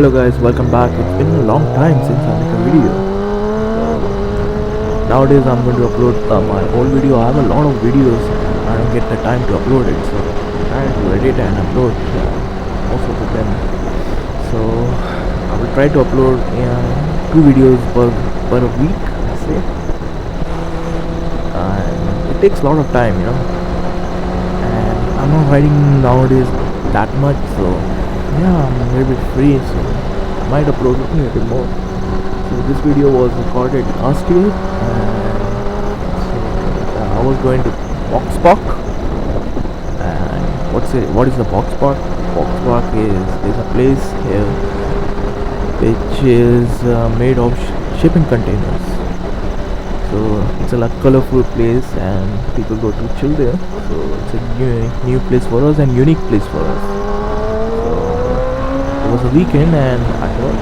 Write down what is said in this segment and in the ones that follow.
Hello guys, welcome back. It's been a long time since I make a video. Nowadays I'm going to upload my old video. I have a lot of videos. I don't get the time to upload it, so I'm trying to edit and upload most of them. So I will try to upload 2 videos per week, I say. And it takes a lot of time, and I'm not riding nowadays that much, so yeah, I'm a little bit free, so I might upload a little more. So this video was recorded last year, and so I was going to Box Park. And what is the Box Park? Box Park is a place here which is made of shipping containers. So it's a colorful place, and people go to chill there. So it's a new place for us and unique place for us. It was a weekend, and I thought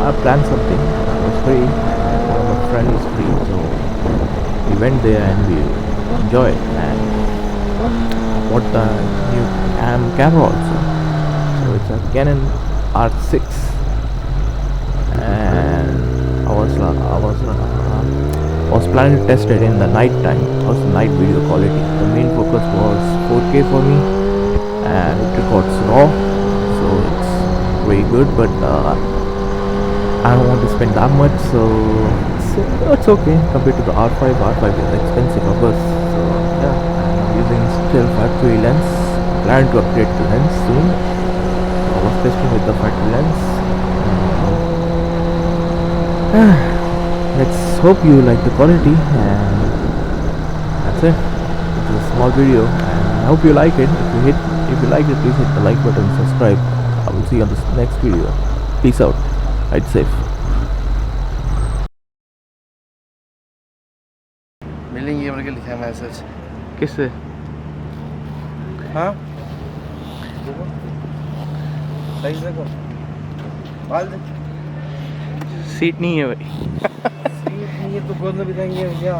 I planned something. I was free, and one of my friends was free, so we went there and we enjoyed. And bought the new camera also. So it's a Canon R6, and I was planning to test it in the night time. It was the night video quality. The main focus was 4K for me, and it records raw, so it's very good, but I don't want to spend that much, so it's okay compared to the R5. R5 is expensive, of course. So yeah, I'm using still factory lens. Plan to upgrade the lens soon. I was testing with the factory lens. Let's hope you like the quality, and that's it. It's a small video, and I hope you like it. If you like it, please hit the like button, subscribe. I will see you on the next video. Peace out. Ride safe. मिलेंगे बोल के लिखा message किससे? हाँ सही से कर बाल दे सीट नहीं है भाई. सीट नहीं है तो कौन सा बिताएंगे भैया.